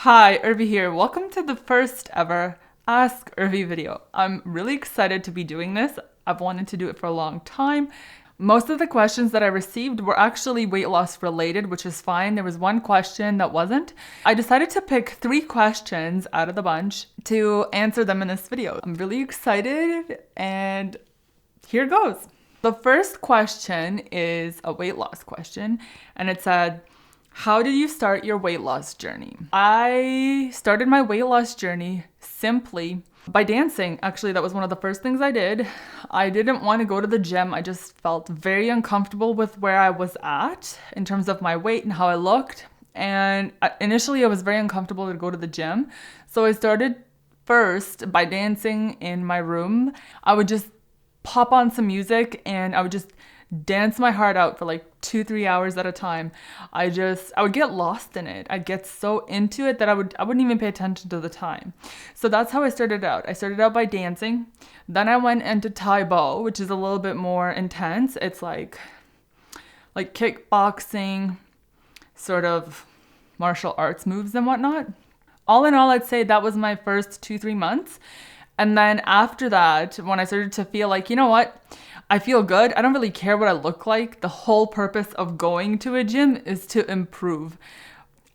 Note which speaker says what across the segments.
Speaker 1: Hi, Irvy here. Welcome to the first ever Ask Irvy video. I'm really excited to be doing this. I've wanted to do it for a long time. Most of the questions that I received were actually weight loss related, which is fine. There was one question that wasn't. I decided to pick 3 questions out of the bunch to answer them in this video. I'm really excited and here goes. The first question is a weight loss question, and it said, how did you start your weight loss journey? I started my weight loss journey simply by dancing. Actually, that was one of the first things I did. I didn't want to go to the gym. I just felt very uncomfortable with where I was at in terms of my weight and how I looked. And initially, I was very uncomfortable to go to the gym. So I started first by dancing in my room. I would just pop on some music and I would just dance my heart out for like 2-3 hours at a time. I would get lost in it. I'd get so into it that I wouldn't even pay attention to the time. So that's how I started out. I started out by dancing. Then I went into Tai Bo, which is a little bit more intense. It's like kickboxing, sort of martial arts moves and whatnot. All in all, I'd say that was my first 2-3 months. And then after that, when I started to feel like, you know what? I feel good. I don't really care what I look like. The whole purpose of going to a gym is to improve.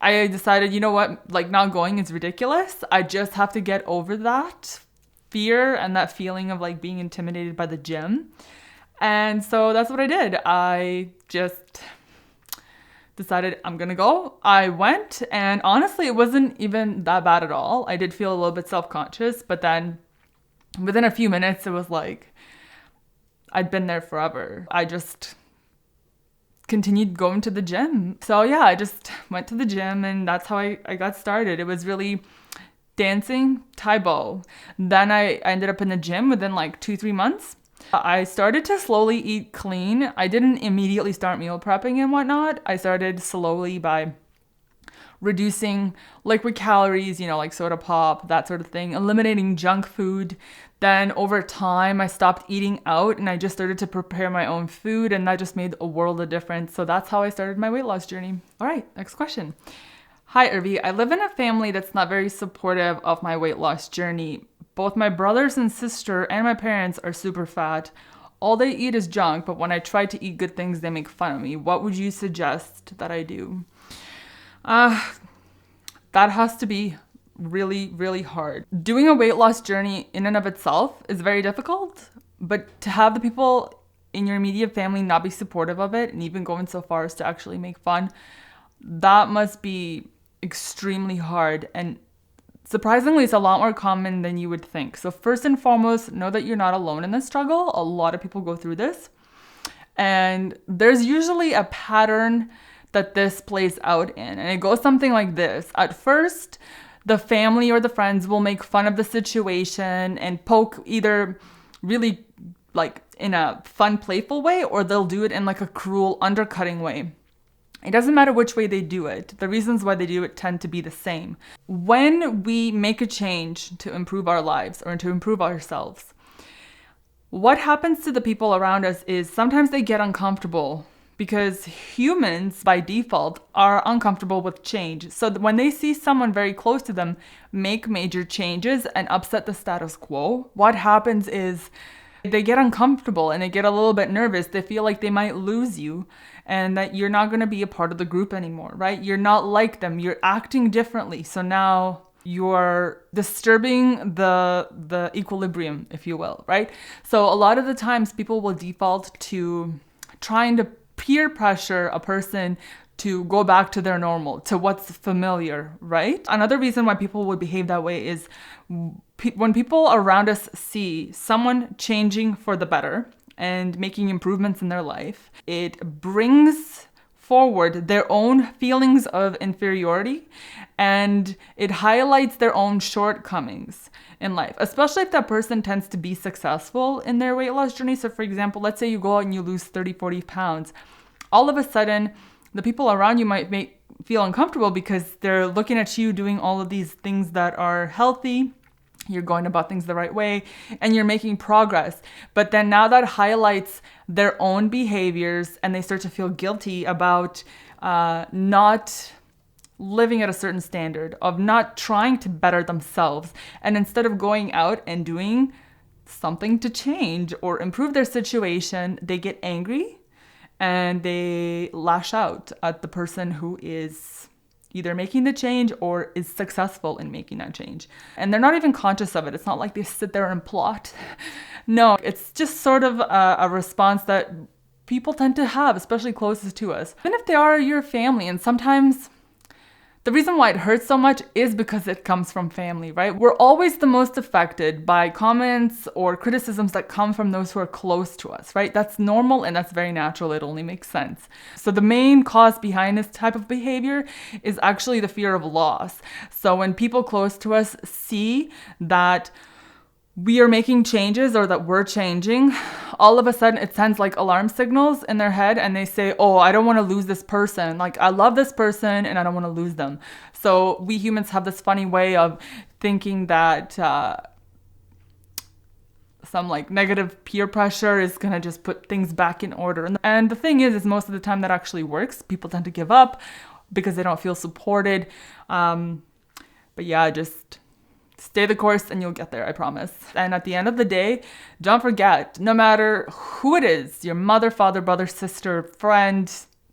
Speaker 1: I decided, you know what? Like, not going is ridiculous. I just have to get over that fear and that feeling of like being intimidated by the gym. And so that's what I did. I just decided I'm gonna go. I went, and honestly, it wasn't even that bad at all. I did feel a little bit self-conscious, but then within a few minutes, it was like I'd been there forever. I just continued going to the gym. So yeah, I just went to the gym, and that's how I got started. It was really dancing, Tai Bo. Then I ended up in the gym within like 2-3 months. I started to slowly eat clean. I didn't immediately start meal prepping and whatnot. I started slowly by reducing liquid calories, like soda pop, that sort of thing, eliminating junk food. Then over time, I stopped eating out and I just started to prepare my own food, and that just made a world of difference. So that's how I started my weight loss journey. All right, next question. Hi, Irvy. I live in a family that's not very supportive of my weight loss journey. Both my brothers and sister and my parents are super fat. All they eat is junk, but when I try to eat good things, they make fun of me. What would you suggest that I do? That has to be really, really hard. Doing a weight loss journey in and of itself is very difficult, but to have the people in your immediate family not be supportive of it and even going so far as to actually make fun, that must be extremely hard. And surprisingly, it's a lot more common than you would think. So first and foremost, know that you're not alone in this struggle. A lot of people go through this. And there's usually a pattern that this plays out in. And it goes something like this. At first, the family or the friends will make fun of the situation and poke either really like in a fun, playful way, or they'll do it in like a cruel, undercutting way. It doesn't matter which way they do it. The reasons why they do it tend to be the same. When we make a change to improve our lives or to improve ourselves, what happens to the people around us is sometimes they get uncomfortable, because humans by default are uncomfortable with change. So when they see someone very close to them make major changes and upset the status quo, what happens is they get uncomfortable and they get a little bit nervous. They feel like they might lose you and that you're not going to be a part of the group anymore, right? You're not like them. You're acting differently. So now you're disturbing the equilibrium, if you will, right? So a lot of the times people will default to trying to peer pressure a person to go back to their normal, to what's familiar, right? Another reason why people would behave that way is when people around us see someone changing for the better and making improvements in their life, it brings forward their own feelings of inferiority and it highlights their own shortcomings in life, especially if that person tends to be successful in their weight loss journey. So for example, let's say you go out and you lose 30-40 pounds. All of a sudden, the people around you might feel uncomfortable because they're looking at you doing all of these things that are healthy. You're going about things the right way and you're making progress. But then now that highlights their own behaviors and they start to feel guilty about not living at a certain standard, of not trying to better themselves. And instead of going out and doing something to change or improve their situation, they get angry and they lash out at the person who is either making the change or is successful in making that change. And they're not even conscious of it. It's not like they sit there and plot. No, it's just sort of a response that people tend to have, especially closest to us. Even if they are your family, and sometimes the reason why it hurts so much is because it comes from family, right? We're always the most affected by comments or criticisms that come from those who are close to us, right? That's normal and that's very natural. It only makes sense. So the main cause behind this type of behavior is actually the fear of loss. So when people close to us see that we are making changes or that we're changing, all of a sudden it sends like alarm signals in their head and they say, oh, I don't want to lose this person. Like, I love this person and I don't want to lose them. So we humans have this funny way of thinking that some like negative peer pressure is going to just put things back in order. And the thing is most of the time that actually works. People tend to give up because they don't feel supported. But yeah, just stay the course and you'll get there, I promise. And at the end of the day, don't forget, no matter who it is, your mother, father, brother, sister, friend,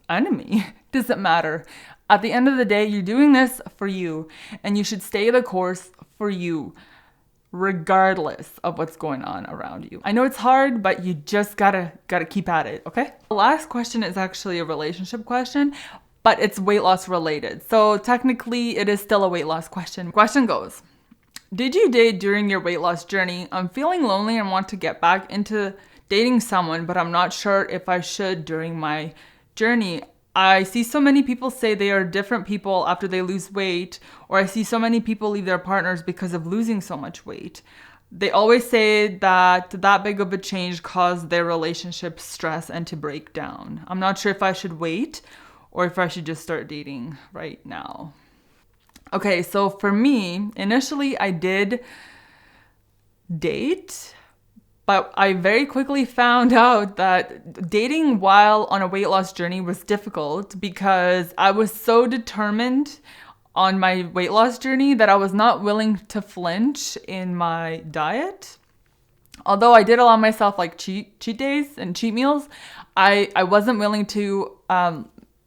Speaker 1: enemy, doesn't matter. At the end of the day, you're doing this for you and you should stay the course for you, regardless of what's going on around you. I know it's hard, but you just gotta keep at it, okay? The last question is actually a relationship question, but it's weight loss related. So technically it is still a weight loss question. Question goes, did you date during your weight loss journey? I'm feeling lonely and want to get back into dating someone, but I'm not sure if I should during my journey. I see so many people say they are different people after they lose weight, or I see so many people leave their partners because of losing so much weight. They always say that big of a change caused their relationship stress and to break down. I'm not sure if I should wait or if I should just start dating right now. Okay, so for me, initially I did date, but I very quickly found out that dating while on a weight loss journey was difficult because I was so determined on my weight loss journey that I was not willing to flinch in my diet. Although I did allow myself like cheat days and cheat meals, I wasn't willing to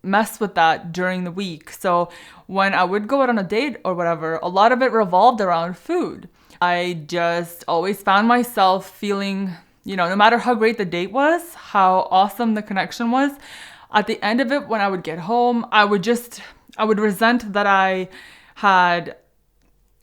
Speaker 1: mess with that during the week. So when I would go out on a date or whatever, a lot of it revolved around food. I just always found myself feeling, no matter how great the date was, how awesome the connection was, at the end of it, when I would get home, I would resent that I had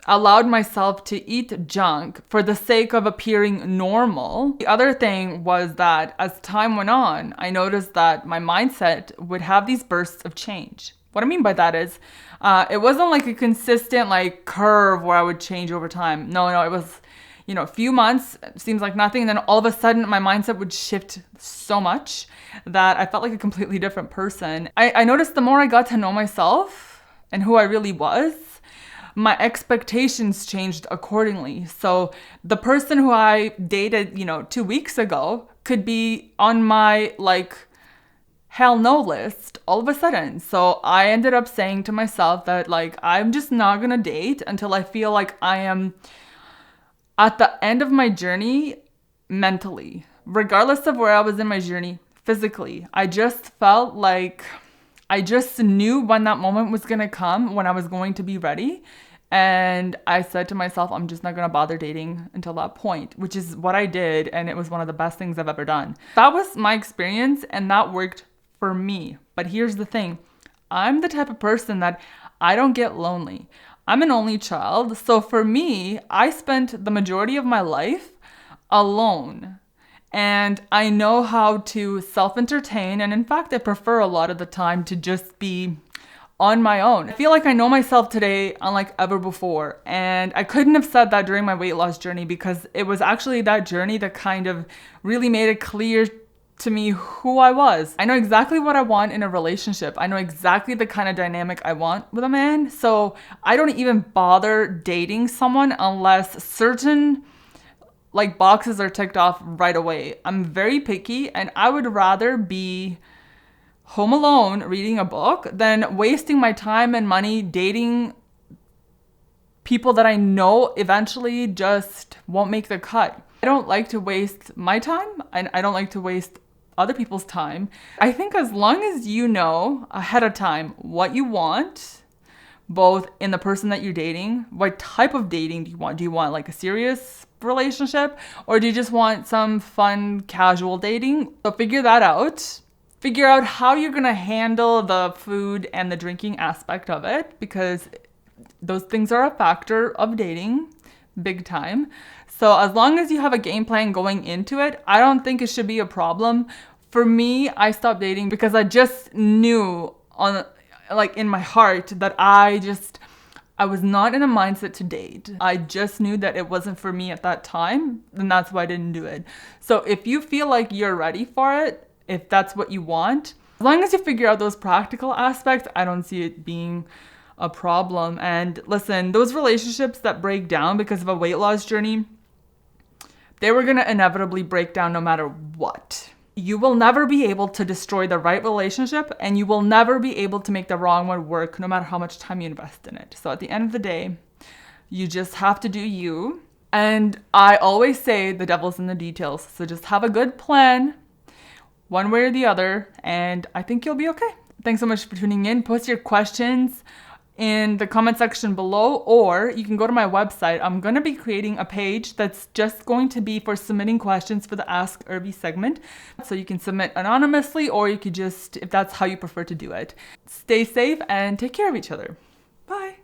Speaker 1: allowed myself to eat junk for the sake of appearing normal. The other thing was that as time went on, I noticed that my mindset would have these bursts of change. What I mean by that is, it wasn't like a consistent like curve where I would change over time. No, it was, a few months, seems like nothing. And then all of a sudden my mindset would shift so much that I felt like a completely different person. I noticed the more I got to know myself and who I really was, my expectations changed accordingly. So the person who I dated, 2 weeks ago could be on my hell no list all of a sudden. So I ended up saying to myself that I'm just not gonna date until I feel like I am at the end of my journey mentally, regardless of where I was in my journey physically. I just felt like I just knew when that moment was going to come, when I was going to be ready. And I said to myself, I'm just not going to bother dating until that point, which is what I did. And it was one of the best things I've ever done. That was my experience and that worked for me. But here's the thing. I'm the type of person that I don't get lonely. I'm an only child. So for me, I spent the majority of my life alone. And I know how to self-entertain. And in fact, I prefer a lot of the time to just be on my own. I feel like I know myself today unlike ever before. And I couldn't have said that during my weight loss journey because it was actually that journey that kind of really made it clear to me who I was. I know exactly what I want in a relationship. I know exactly the kind of dynamic I want with a man. So I don't even bother dating someone unless certain boxes are ticked off right away. I'm very picky and I would rather be home alone reading a book than wasting my time and money dating people that I know eventually just won't make the cut. I don't like to waste my time, and I don't like to waste other people's time. I think as long as you know ahead of time what you want, both in the person that you're dating, what type of dating do you want? Do you want like a serious relationship, or do you just want some fun, casual dating? So figure that out. Figure out how you're gonna handle the food and the drinking aspect of it, because those things are a factor of dating, big time. So as long as you have a game plan going into it, I don't think it should be a problem. For me, I stopped dating because I just knew in my heart that I was not in a mindset to date. I just knew that it wasn't for me at that time, and that's why I didn't do it. So if you feel like you're ready for it, if that's what you want, as long as you figure out those practical aspects, I don't see it being a problem. And listen, those relationships that break down because of a weight loss journey, they were going to inevitably break down no matter what. You will never be able to destroy the right relationship, and you will never be able to make the wrong one work no matter how much time you invest in it. So at the end of the day, you just have to do you. And I always say the devil's in the details. So just have a good plan, one way or the other, and I think you'll be okay. Thanks so much for tuning in. Post your questions in the comment section below, or you can go to my website. I'm going to be creating a page that's just going to be for submitting questions for the Ask Irvy segment. So you can submit anonymously, or you could just, if that's how you prefer to do it. Stay safe and take care of each other. Bye.